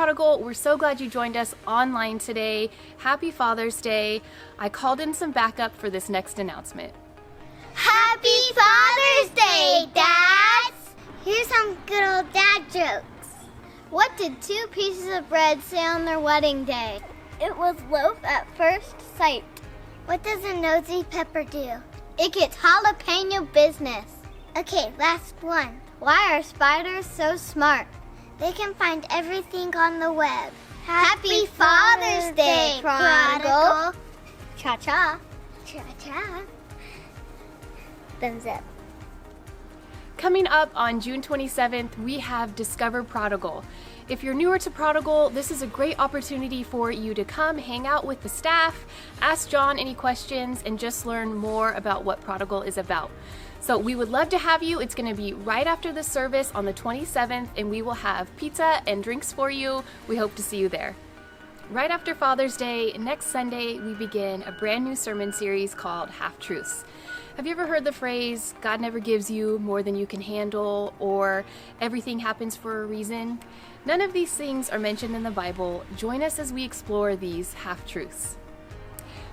Prodigal. We're so glad you joined us online today. Happy Father's Day. I called in some backup for this next announcement. Happy Father's Day, Dads! Here's some good old dad jokes. What did two pieces of bread say on their wedding day? It was loaf at first sight. What does a nosy pepper do? It gets jalapeno business. Okay, last one. Why are spiders so smart? They can find everything on the web. Happy Father's Day, Prodigal! Cha-cha. Cha-cha. Thumbs up. Coming up on June 27th, we have Discover Prodigal. If you're newer to Prodigal, this is a great opportunity for you to come hang out with the staff, ask John any questions, and just learn more about what Prodigal is about. So we would love to have you. It's going to be right after the service on the 27th, and we will have pizza and drinks for you. We hope to see you there. Right after Father's Day, next Sunday, we begin a brand new sermon series called Half-Truths. Have you ever heard the phrase, God never gives you more than you can handle, or everything happens for a reason? None of these things are mentioned in the Bible. Join us as we explore these half-truths.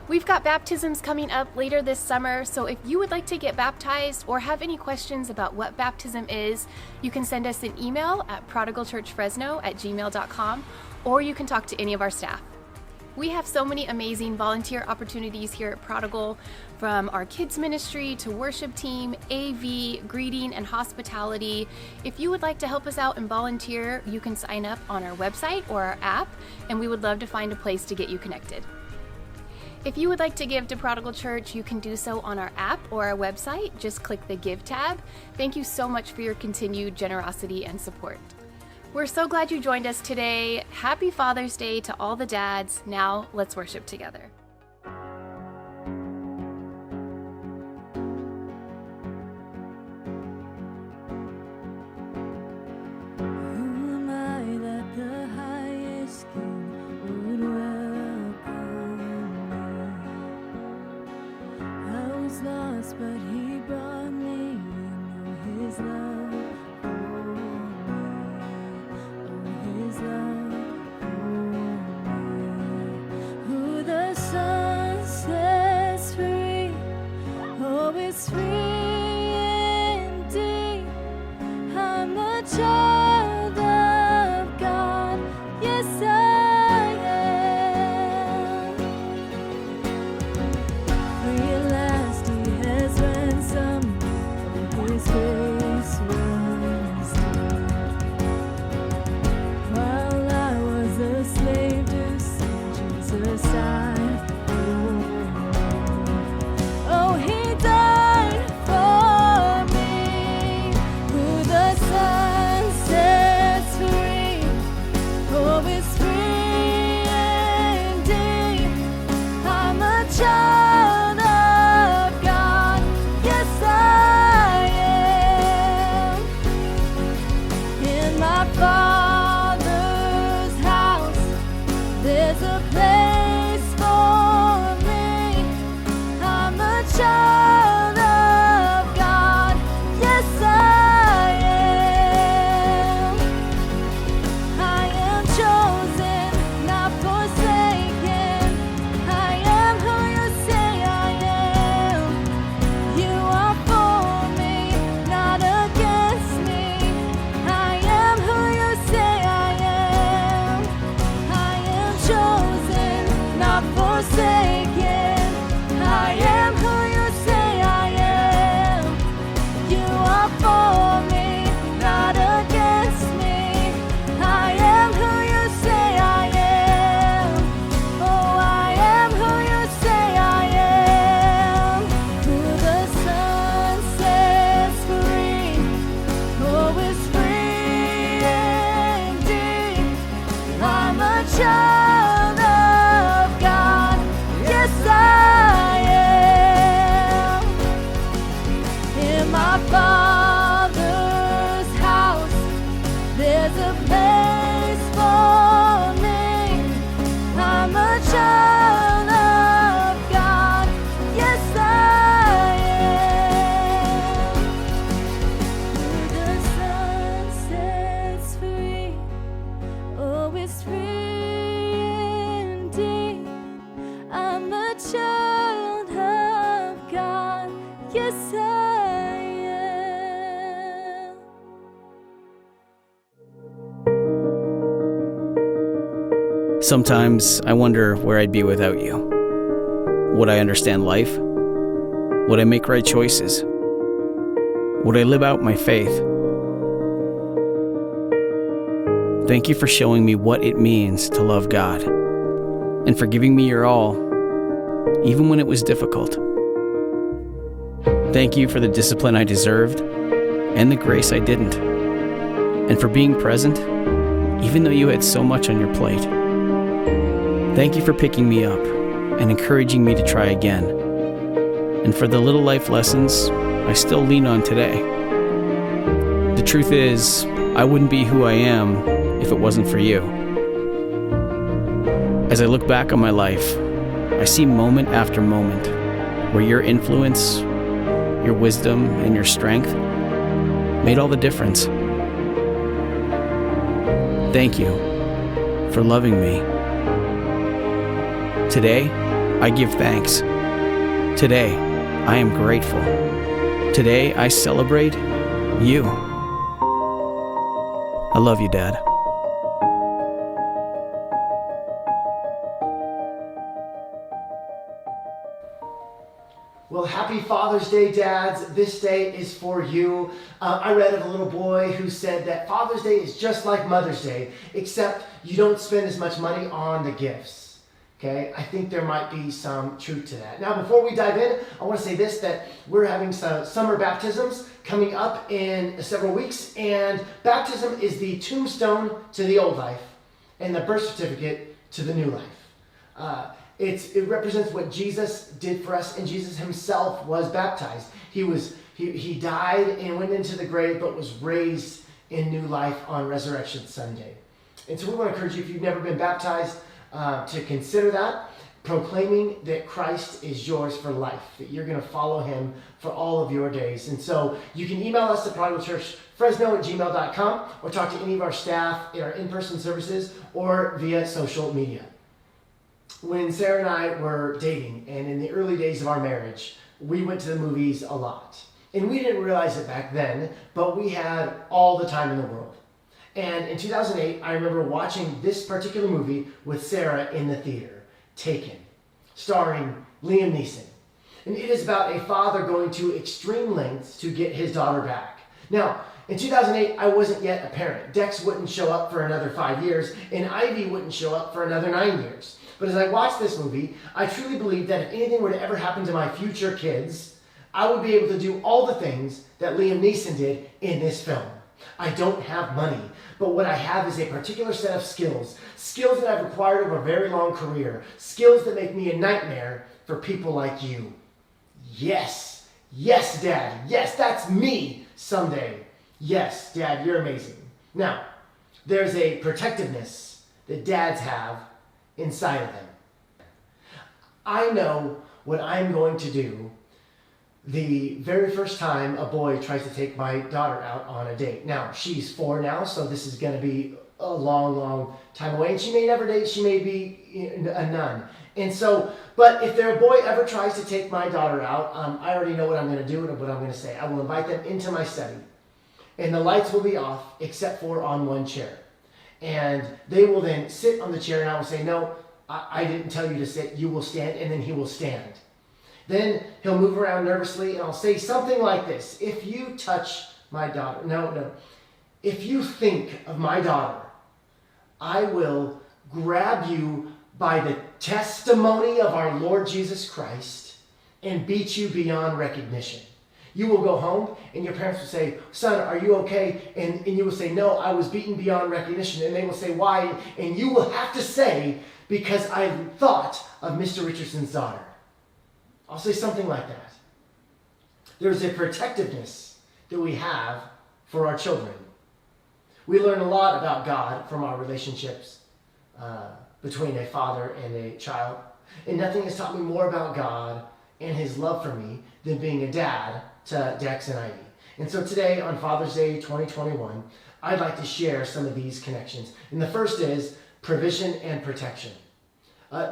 We've got baptisms coming up later this summer, so if you would like to get baptized or have any questions about what baptism is, you can send us an email at prodigalchurchfresno@gmail.com, or you can talk to any of our staff. We have so many amazing volunteer opportunities here at Prodigal, from our kids ministry to worship team, AV, greeting, and hospitality. If you would like to help us out and volunteer, you can sign up on our website or our app, and we would love to find a place to get you connected. If you would like to give to Prodigal Church, you can do so on our app or our website. Just click the Give tab. Thank you so much for your continued generosity and support. We're so glad you joined us today. Happy Father's Day to all the dads. Now let's worship together. Lost, but he brought me his love for me, his love for me. Who the Son sets free, oh, it's free indeed. I'm a child of God, yes I am. Free at last. His grace was deep. While I was a slave to sin, Jesus died for me. Oh, he died for me. Who the Son sets free, oh, it's free indeed. I'm a child of God, yes I Father's house, there's a place for me. I'm a child of God, yes I am. I am chosen, not forsaken. I am who you say I am. You are for me, not against me. I am who you say I am. I am chosen, not forsaken. I am who you say I am. You are for me, not against me. I am who you say I am. Oh, I am who you say I am. Who the Son sets free, oh, is free indeed. I'm a child of God, yes I am. In my Father's house, there's a place for me. I'm a child of God, yes I am. Who the Son sets free, oh, it's free. Sometimes I wonder where I'd be without you. Would I understand life? Would I make right choices? Would I live out my faith? Thank you for showing me what it means to love God, and for giving me your all, even when it was difficult. Thank you for the discipline I deserved, and the grace I didn't, and for being present, even though you had so much on your plate. Thank you for picking me up and encouraging me to try again, and for the little life lessons I still lean on today. The truth is, I wouldn't be who I am if it wasn't for you. As I look back on my life, I see moment after moment where your influence, your wisdom, and your strength made all the difference. Thank you for loving me. Today, I give thanks. Today, I am grateful. Today, I celebrate you. I love you, Dad. Well, happy Father's Day, dads. This day is for you. I read of a little boy who said that Father's Day is just like Mother's Day, except you don't spend as much money on the gifts. Okay, I think there might be some truth to that. Now, before we dive in, I want to say this, that we're having some summer baptisms coming up in several weeks, and baptism is the tombstone to the old life and the birth certificate to the new life. It represents what Jesus did for us, and Jesus himself was baptized. He died and went into the grave, but was raised in new life on Resurrection Sunday. And so we want to encourage you, if you've never been baptized, to consider that, proclaiming that Christ is yours for life, that you're going to follow him for all of your days. And so you can email us at prodigalchurchfresno@gmail.com, or talk to any of our staff in our in-person services or via social media. When Sarah and I were dating, and in the early days of our marriage, we went to the movies a lot. And we didn't realize it back then, but we had all the time in the world. And in 2008, I remember watching this particular movie with Sarah in the theater, Taken, starring Liam Neeson. And it is about a father going to extreme lengths to get his daughter back. Now, in 2008, I wasn't yet a parent. Dex wouldn't show up for another 5 years, and Ivy wouldn't show up for another 9 years. But as I watched this movie, I truly believed that if anything were to ever happen to my future kids, I would be able to do all the things that Liam Neeson did in this film. I don't have money, but what I have is a particular set of skills that I've acquired over a very long career, skills that make me a nightmare for people like you. Yes, Dad, yes, that's me someday. Yes, Dad, you're amazing. Now, there's a protectiveness that dads have inside of them. I know what I'm going to do the very first time a boy tries to take my daughter out on a date. Now, she's 4 now, so this is going to be a long, long time away. And she may never date. She may be a nun. And so, but if their boy ever tries to take my daughter out, I already know what I'm going to do and what I'm going to say. I will invite them into my study. And the lights will be off except for on one chair. And they will then sit on the chair, and I will say, no, I didn't tell you to sit. You will stand, and then he will stand. Then he'll move around nervously, and I'll say something like this. If you touch my daughter, no. If you think of my daughter, I will grab you by the testimony of our Lord Jesus Christ and beat you beyond recognition. You will go home, and your parents will say, son, are you okay? And you will say, no, I was beaten beyond recognition. And they will say, why? And you will have to say, because I thought of Mr. Richardson's daughter. I'll say something like that. There's a protectiveness that we have for our children. We learn a lot about God from our relationships between a father and a child. And nothing has taught me more about God and his love for me than being a dad to Dex and Ivy. And so today, on Father's Day 2021, I'd like to share some of these connections. And the first is provision and protection.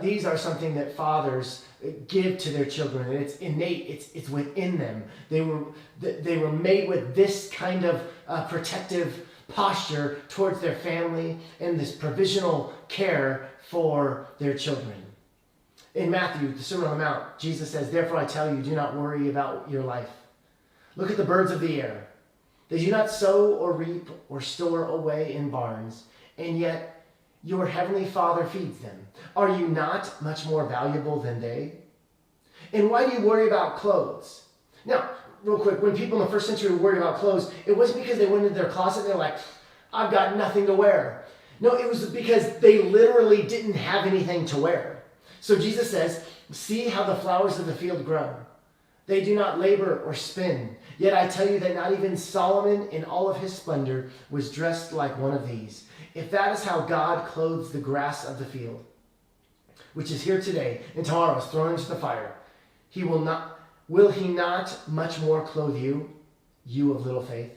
These are something that fathers give to their children, and it's innate. It's within them. They were made with this kind of protective posture towards their family and this provisional care for their children. In Matthew, the Sermon on the Mount, Jesus says, "Therefore I tell you, do not worry about your life. Look at the birds of the air. They do not sow or reap or store away in barns, and yet your heavenly Father feeds them. Are you not much more valuable than they? And why do you worry about clothes?" Now, real quick, when people in the first century worried about clothes, it wasn't because they went into their closet and they're like, "I've got nothing to wear." No, it was because they literally didn't have anything to wear. So Jesus says, "See how the flowers of the field grow. They do not labor or spin. Yet I tell you that not even Solomon in all of his splendor was dressed like one of these. If that is how God clothes the grass of the field, which is here today and tomorrow is thrown into the fire, will he not much more clothe you, you of little faith?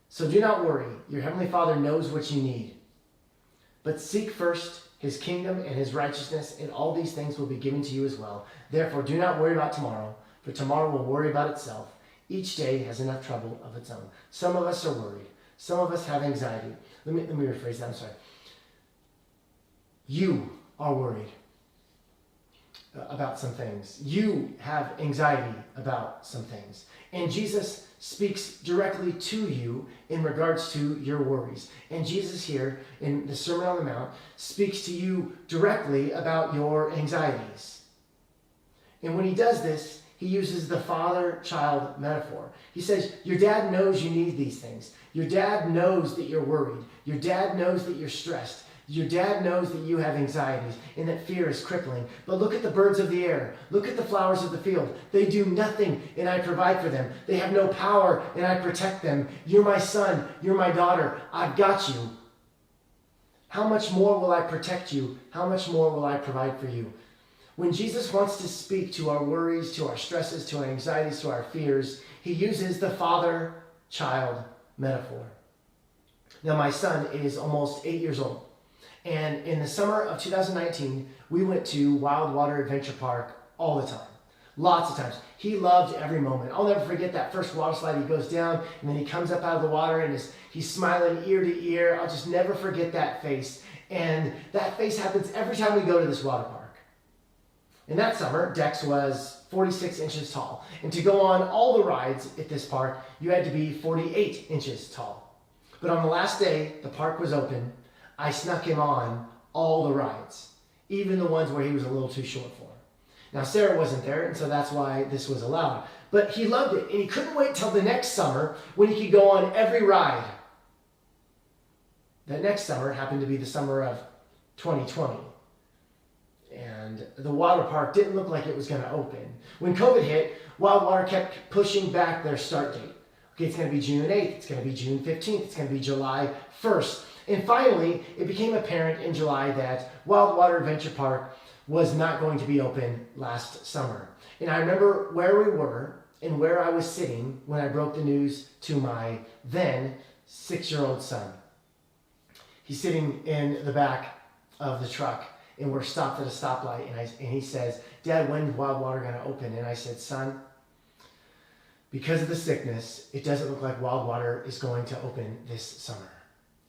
So do not worry. Your heavenly Father knows what you need. But seek first his kingdom and his righteousness, and all these things will be given to you as well. Therefore, do not worry about tomorrow, for tomorrow will worry about itself. Each day has enough trouble of its own." Some of us are worried. Some of us have anxiety. Let me rephrase that. I'm sorry. You are worried about some things. You have anxiety about some things. And Jesus speaks directly to you in regards to your worries. And Jesus here in the Sermon on the Mount speaks to you directly about your anxieties. And when he does this, he uses the father-child metaphor. He says, your dad knows you need these things. Your dad knows that you're worried. Your dad knows that you're stressed. Your dad knows that you have anxieties and that fear is crippling. But look at the birds of the air. Look at the flowers of the field. They do nothing and I provide for them. They have no power and I protect them. You're my son. You're my daughter. I've got you. How much more will I protect you? How much more will I provide for you? When Jesus wants to speak to our worries, to our stresses, to our anxieties, to our fears, he uses the father-child metaphor. Now, my son is almost 8 years old. And in the summer of 2019, we went to Wild Water Adventure Park all the time. Lots of times. He loved every moment. I'll never forget that first water slide. He goes down and then he comes up out of the water and he's smiling ear to ear. I'll just never forget that face. And that face happens every time we go to this water park. And that summer, Dex was 46 inches tall. And to go on all the rides at this park, you had to be 48 inches tall. But on the last day the park was open, I snuck him on all the rides, even the ones where he was a little too short for. Now, Sarah wasn't there, and so that's why this was allowed. But he loved it, and he couldn't wait till the next summer when he could go on every ride. That next summer happened to be the summer of 2020. And the water park didn't look like it was going to open. When COVID hit, Wild Water kept pushing back their start date. Okay, it's going to be June 8th, it's going to be June 15th, it's going to be July 1st. And finally, it became apparent in July that Wild Water Adventure Park was not going to be open last summer. And I remember where we were and where I was sitting when I broke the news to my then 6-year-old son. He's sitting in the back of the truck and we're stopped at a stoplight and he says, "Dad, when's Wild Water going to open?" And I said, "Son, because of the sickness, it doesn't look like Wild Water is going to open this summer."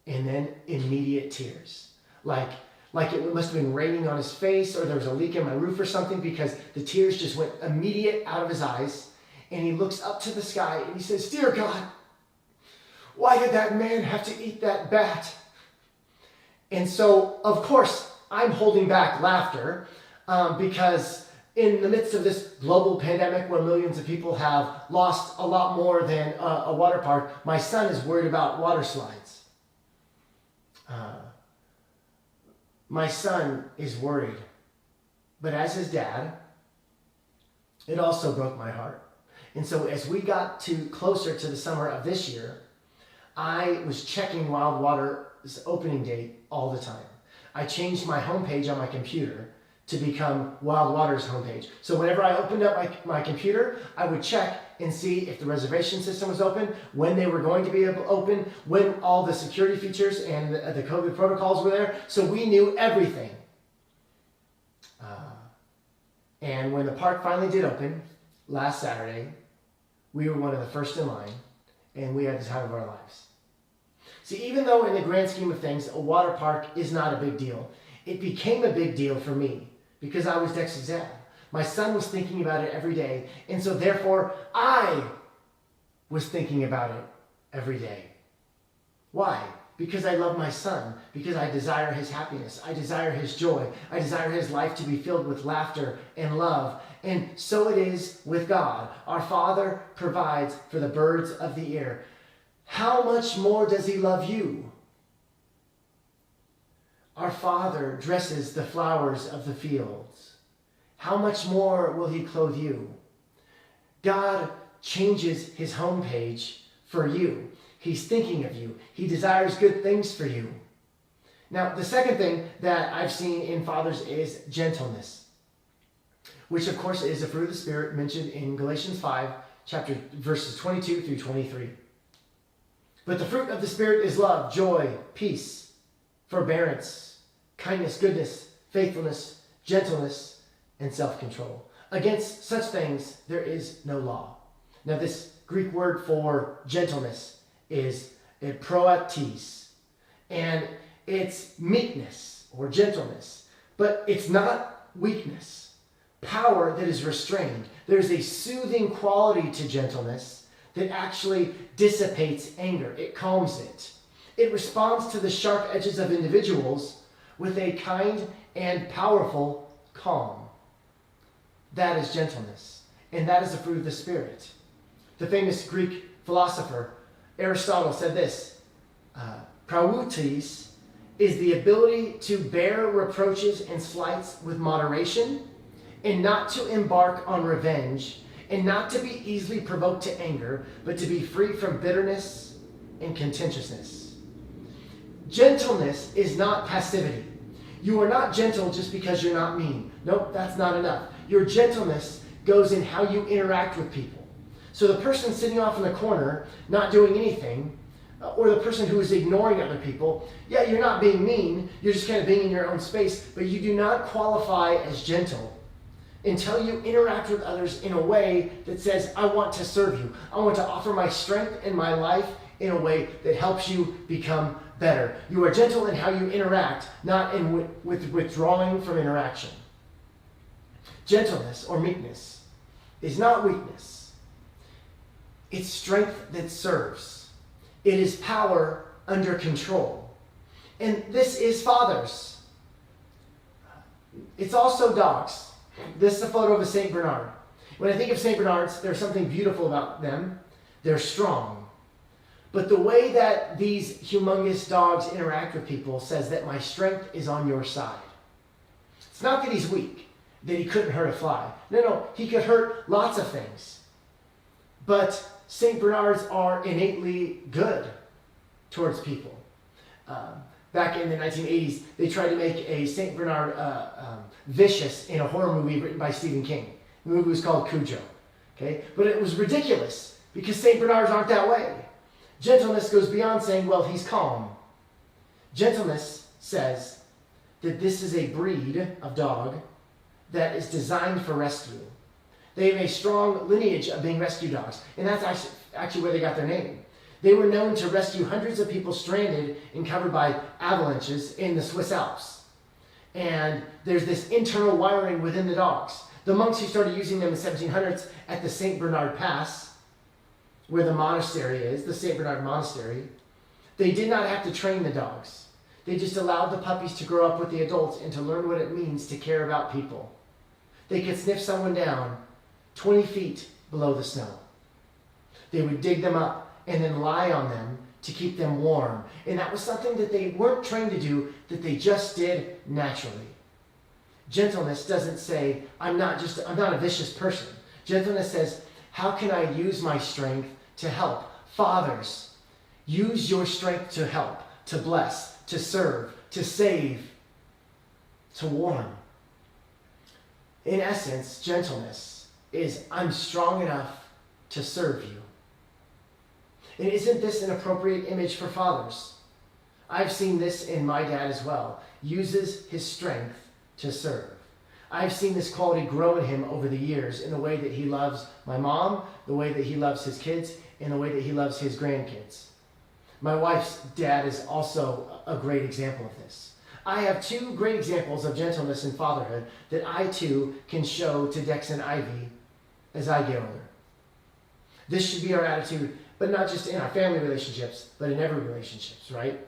And then immediate tears. Like it must have been raining on his face or there was a leak in my roof or something, because the tears just went immediate out of his eyes. And he looks up to the sky and he says, "Dear God, why did that man have to eat that bat?" And so, of course, I'm holding back laughter because in the midst of this global pandemic where millions of people have lost a lot more than a water park, my son is worried about water slides. My son is worried, but as his dad, it also broke my heart. And so as we got closer to the summer of this year, I was checking Wild Water's opening date all the time. I changed my homepage on my computer to become Wild Water's homepage. So whenever I opened up my computer, I would check and see if the reservation system was open, when they were going to be able to open, when all the security features and the COVID protocols were there. So we knew everything. And when the park finally did open last Saturday, we were one of the first in line and we had the time of our lives. See, even though in the grand scheme of things, a water park is not a big deal, it became a big deal for me because I was Dexter's dad. My son was thinking about it every day, and so therefore I was thinking about it every day. Why? Because I love my son, because I desire his happiness, I desire his joy, I desire his life to be filled with laughter and love. And so it is with God. Our Father provides for the birds of the air. How much more does he love you? Our Father dresses the flowers of the fields. How much more will he clothe you? God changes his homepage for you. He's thinking of you. He desires good things for you. Now, the second thing that I've seen in fathers is gentleness, which of course is a fruit of the Spirit mentioned in Galatians 5, verses 22 through 23. But the fruit of the Spirit is love, joy, peace, forbearance, kindness, goodness, faithfulness, gentleness, and self-control. Against such things there is no law. Now this Greek word for gentleness is proatis, and it's meekness or gentleness, but it's not weakness. Power that is restrained. There's a soothing quality to gentleness that actually dissipates anger. It calms it. It responds to the sharp edges of individuals with a kind and powerful calm. That is gentleness, and that is the fruit of the Spirit. The famous Greek philosopher Aristotle said this, "Prautis is the ability to bear reproaches and slights with moderation, and not to embark on revenge, and not to be easily provoked to anger, but to be free from bitterness and contentiousness." Gentleness is not passivity. You are not gentle just because you're not mean. Nope, that's not enough. Your gentleness goes in how you interact with people. So the person sitting off in the corner, not doing anything, or the person who is ignoring other people, yeah, you're not being mean, you're just kind of being in your own space, but you do not qualify as gentle until you interact with others in a way that says, I want to serve you. I want to offer my strength and my life in a way that helps you become better. You are gentle in how you interact, not in with withdrawing from interaction. Gentleness or meekness is not weakness. It's strength that serves. It is power under control. And this is fathers. It's also dogs. This is a photo of a St. Bernard. When I think of St. Bernards, there's something beautiful about them. They're strong. But the way that these humongous dogs interact with people says that my strength is on your side. It's not that he's weak, that he couldn't hurt a fly. No, he could hurt lots of things. But St. Bernards are innately good towards people. Back in the 1980s, they tried to make a St. Bernard vicious in a horror movie written by Stephen King. The movie was called Cujo. Okay? But it was ridiculous because St. Bernards aren't that way. Gentleness goes beyond saying, well, he's calm. Gentleness says that this is a breed of dog that is designed for rescue. They have a strong lineage of being rescue dogs, and that's actually where they got their name. They were known to rescue hundreds of people stranded and covered by avalanches in the Swiss Alps. And there's this internal wiring within the dogs. The monks who started using them in the 1700s at the St. Bernard Pass, where the monastery is, the St. Bernard Monastery, they did not have to train the dogs. They just allowed the puppies to grow up with the adults and to learn what it means to care about people. They could sniff someone down 20 feet below the snow. They would dig them up and then lie on them to keep them warm. And that was something that they weren't trained to do, that they just did naturally. Gentleness doesn't say, I'm not a vicious person. Gentleness says, how can I use my strength to help? Fathers, use your strength to help, to bless, to serve, to save, to warn. In essence, gentleness is, I'm strong enough to serve you. And isn't this an appropriate image for fathers? I've seen this in my dad as well. Uses his strength to serve. I've seen this quality grow in him over the years in the way that he loves my mom, the way that he loves his kids, and the way that he loves his grandkids. My wife's dad is also a great example of this. I have two great examples of gentleness in fatherhood that I too can show to Dex and Ivy as I get older. This should be our attitude, but not just in our family relationships, but in every relationships, right?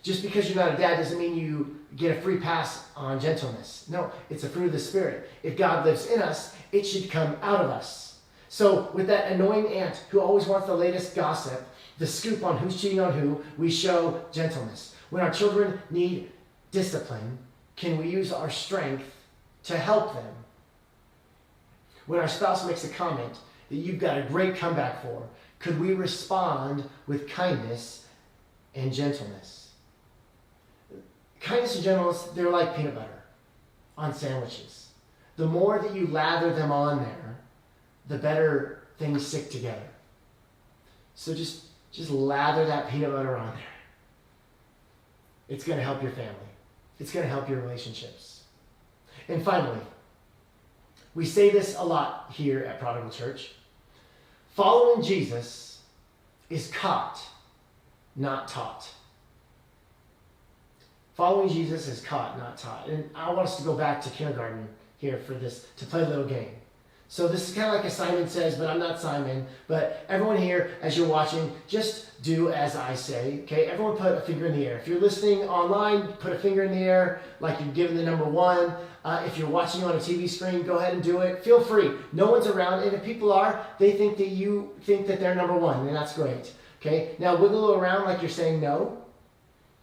Just because you're not a dad doesn't mean you get a free pass on gentleness. No, it's a fruit of the Spirit. If God lives in us, it should come out of us. So with that annoying aunt who always wants the latest gossip, the scoop on who's cheating on who, we show gentleness. When our children need discipline, can we use our strength to help them? When our spouse makes a comment that you've got a great comeback for, could we respond with kindness and gentleness? Kindness and gentleness, they're like peanut butter on sandwiches. The more that you lather them on there, the better things stick together. So just lather that peanut butter on there. It's going to help your family. It's going to help your relationships. And finally, we say this a lot here at Prodigal Church. Following Jesus is caught, not taught. Following Jesus is caught, not taught. And I want us to go back to kindergarten here for this, to play a little game. So this is kind of like a Simon Says, but I'm not Simon. But everyone here, as you're watching, just do as I say, okay? Everyone put a finger in the air. If you're listening online, put a finger in the air like you've given the number 1. If you're watching on a TV screen, go ahead and do it. Feel free. No one's around. And if people are, they think that you think that they're number 1, and that's great. Okay? Now wiggle around like you're saying no.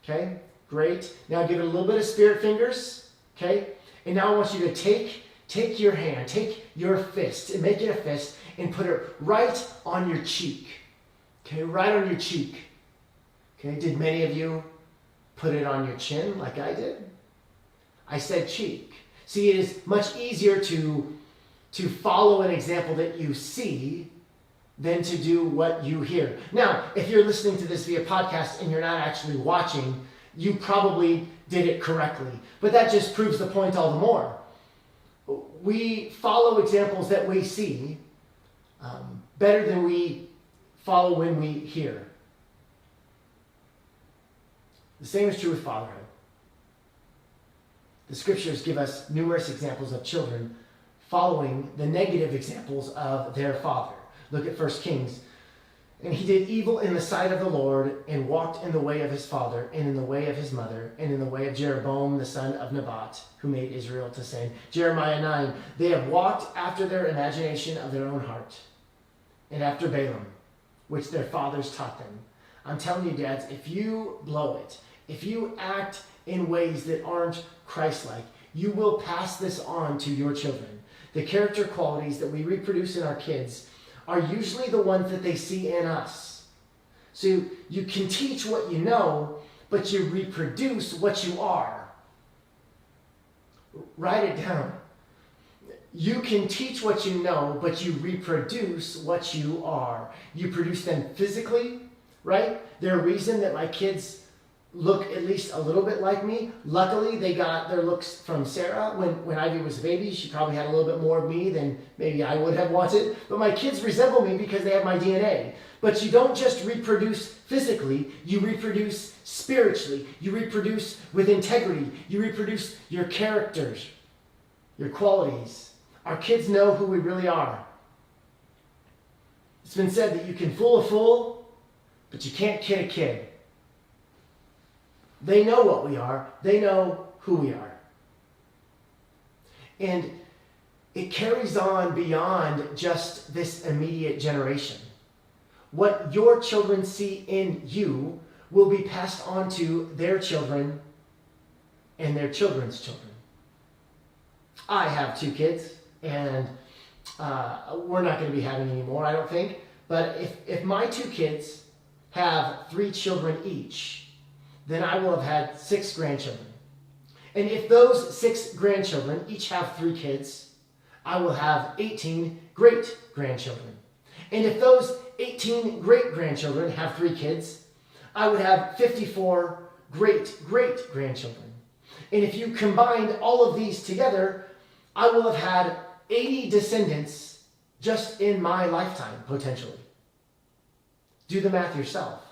Okay? Great. Now give it a little bit of spirit fingers. Okay? And now I want you to take your hand, take your fist, and make it a fist, and put it right on your cheek. Okay, right on your cheek. Okay, did many of you put it on your chin like I did? I said cheek. See, it is much easier to follow an example that you see than to do what you hear. Now, if you're listening to this via podcast and you're not actually watching, you probably did it correctly. But that just proves the point all the more. We follow examples that we see better than we follow when we hear. The same is true with fatherhood. The scriptures give us numerous examples of children following the negative examples of their father. Look at 1 Kings. And he did evil in the sight of the Lord, and walked in the way of his father, and in the way of his mother, and in the way of Jeroboam the son of Nebat, who made Israel to sin. Jeremiah 9, they have walked after their imagination of their own heart, and after Balaam, which their fathers taught them. I'm telling you, dads, if you blow it, if you act in ways that aren't Christ-like, you will pass this on to your children. The character qualities that we reproduce in our kids are usually the ones that they see in us. So you can teach what you know, but you reproduce what you are. Write it down. You can teach what you know, but you reproduce what you are. You produce them physically, right? There's a reason that my kids look at least a little bit like me. Luckily, they got their looks from Sarah. When Ivy was a baby, she probably had a little bit more of me than maybe I would have wanted. But my kids resemble me because they have my DNA. But you don't just reproduce physically, you reproduce spiritually. You reproduce with integrity. You reproduce your characters, your qualities. Our kids know who we really are. It's been said that you can fool a fool, but you can't kid a kid. They know what we are. They know who we are. And it carries on beyond just this immediate generation. What your children see in you will be passed on to their children and their children's children. I have 2 kids, and we're not going to be having any more, I don't think. But if my 2 kids have 3 children each, then I will have had 6 grandchildren. And if those 6 grandchildren each have 3 kids, I will have 18 great-grandchildren. And if those 18 great-grandchildren have 3 kids, I would have 54 great-great-grandchildren. And if you combined all of these together, I will have had 80 descendants just in my lifetime, potentially. Do the math yourself.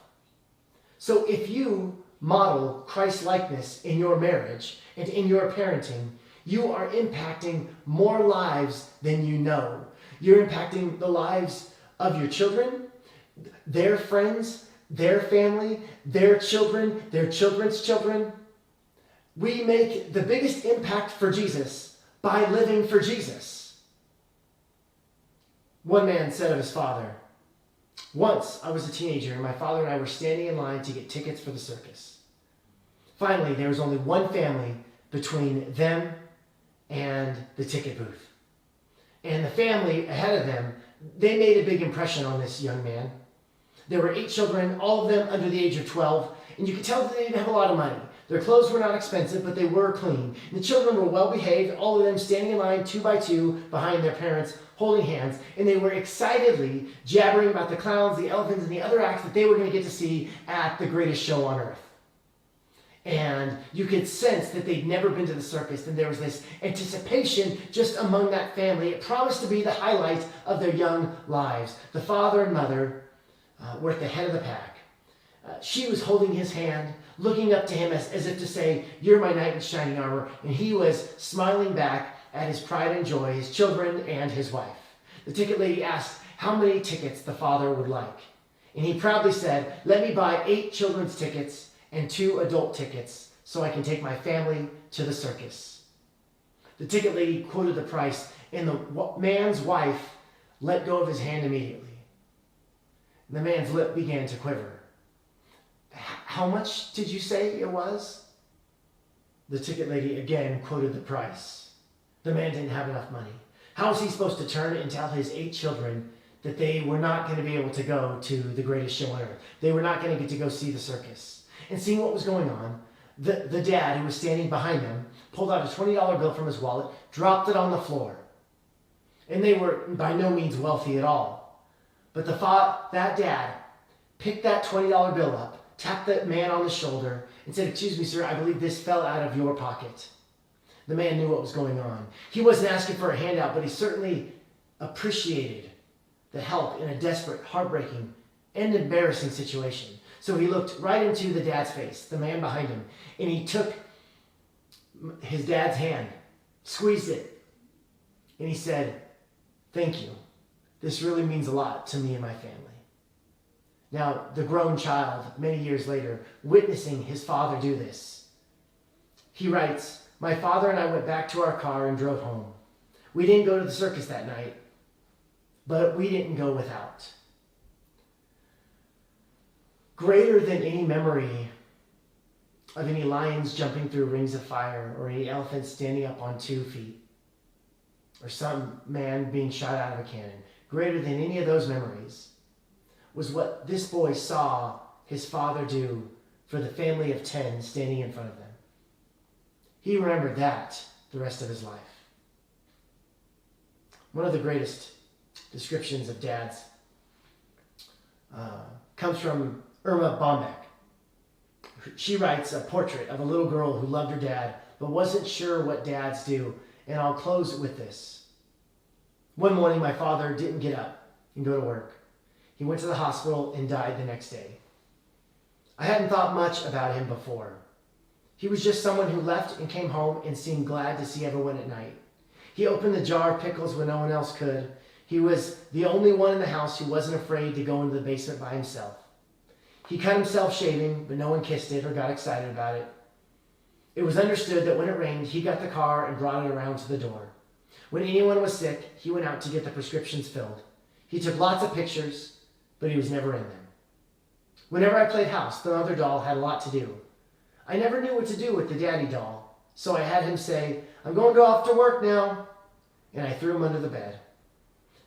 So if you model Christ-likeness in your marriage and in your parenting, you are impacting more lives than you know. You're impacting the lives of your children, their friends, their family, their children, their children's children. We make the biggest impact for Jesus by living for Jesus. One man said of his father, "Once I was a teenager and my father and I were standing in line to get tickets for the circus. Finally, there was only one family between them and the ticket booth. And the family ahead of them, they made a big impression on this young man. There were 8 children, all of them under the age of 12, and you could tell that they didn't have a lot of money. Their clothes were not expensive, but they were clean. And the children were well behaved, all of them standing in line 2 by 2 behind their parents, holding hands, and they were excitedly jabbering about the clowns, the elephants, and the other acts that they were going to get to see at the greatest show on earth. And you could sense that they'd never been to the circus, and there was this anticipation just among that family. It promised to be the highlight of their young lives. The father and mother were at the head of the pack. She was holding his hand, looking up to him as if to say, "You're my knight in shining armor," and he was smiling back at his pride and joy, his children, and his wife. The ticket lady asked how many tickets the father would like, and he proudly said, "Let me buy 8 children's tickets and 2 adult tickets so I can take my family to the circus." The ticket lady quoted the price, and the man's wife let go of his hand immediately. The man's lip began to quiver. "How much did you say it was?" The ticket lady again quoted the price. The man didn't have enough money. How was he supposed to turn and tell his 8 children that they were not going to be able to go to the greatest show on earth? They were not going to get to go see the circus. And seeing what was going on, the dad, who was standing behind them, pulled out a $20 bill from his wallet, dropped it on the floor. And they were by no means wealthy at all. But that dad picked that $20 bill up, tapped that man on the shoulder, and said, "Excuse me, sir, I believe this fell out of your pocket." The man knew what was going on. He wasn't asking for a handout, but he certainly appreciated the help in a desperate, heartbreaking, and embarrassing situation. So he looked right into the dad's face, the man behind him, and he took his dad's hand, squeezed it, and he said, "Thank you. This really means a lot to me and my family." Now, the grown child, many years later, witnessing his father do this, he writes, "My father and I went back to our car and drove home. We didn't go to the circus that night, but we didn't go without. Greater than any memory of any lions jumping through rings of fire, or any elephants standing up on 2 feet, or some man being shot out of a cannon, greater than any of those memories was what this boy saw his father do for the family of 10 standing in front of them. He remembered that the rest of his life." One of the greatest descriptions of dads comes from Irma Bombeck. She writes a portrait of a little girl who loved her dad but wasn't sure what dads do, and I'll close with this. "One morning, my father didn't get up and go to work. He went to the hospital and died the next day. I hadn't thought much about him before. He was just someone who left and came home and seemed glad to see everyone at night. He opened the jar of pickles when no one else could. He was the only one in the house who wasn't afraid to go into the basement by himself. He cut himself shaving, but no one kissed it or got excited about it. It was understood that when it rained, he got the car and brought it around to the door. When anyone was sick, he went out to get the prescriptions filled. He took lots of pictures, but he was never in them. Whenever I played house, the mother doll had a lot to do. I never knew what to do with the daddy doll, so I had him say, 'I'm going to go off to work now,' and I threw him under the bed.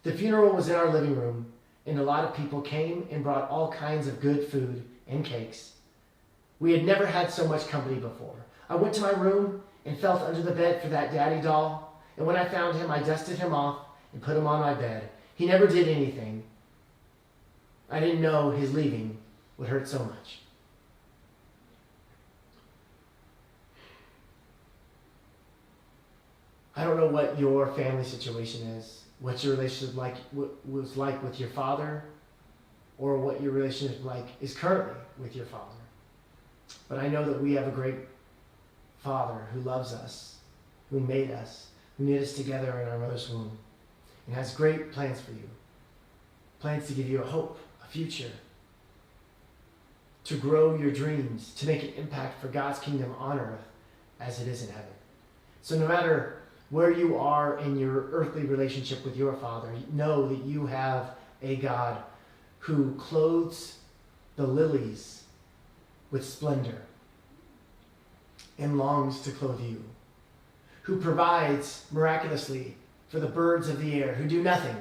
The funeral was in our living room, and a lot of people came and brought all kinds of good food and cakes. We had never had so much company before. I went to my room and felt under the bed for that daddy doll, and when I found him, I dusted him off and put him on my bed. He never did anything. I didn't know his leaving would hurt so much." I don't know what your family situation is, what your relationship was like with your father, or what your relationship is currently with your father. But I know that we have a great Father who loves us, who made us, who knit us together in our mother's womb, and has great plans for you. Plans to give you a hope, a future, to grow your dreams, to make an impact for God's kingdom on earth as it is in heaven. So no matter where you are in your earthly relationship with your Father, know that you have a God who clothes the lilies with splendor and longs to clothe you, who provides miraculously for the birds of the air who do nothing.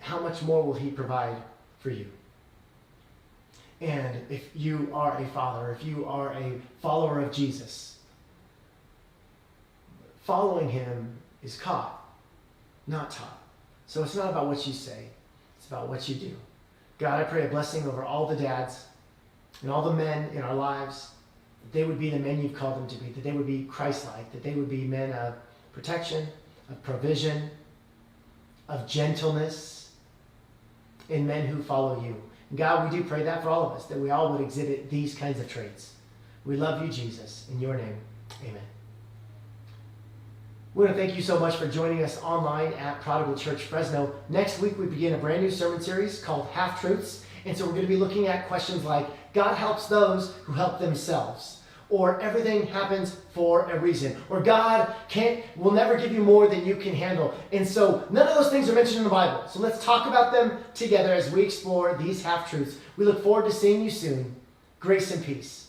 How much more will he provide for you? And if you are a father, if you are a follower of Jesus, following him is caught, not taught. So it's not about what you say, it's about what you do. God, I pray a blessing over all the dads and all the men in our lives, that they would be the men you've called them to be, that they would be Christ-like, that they would be men of protection, of provision, of gentleness, and men who follow you. And God, we do pray that for all of us, that we all would exhibit these kinds of traits. We love you, Jesus. In your name, amen. We want to thank you so much for joining us online at Prodigal Church Fresno. Next week, we begin a brand new sermon series called Half-Truths. And so we're going to be looking at questions like, God helps those who help themselves, or everything happens for a reason, or God will never give you more than you can handle. And so none of those things are mentioned in the Bible. So let's talk about them together as we explore these half-truths. We look forward to seeing you soon. Grace and peace.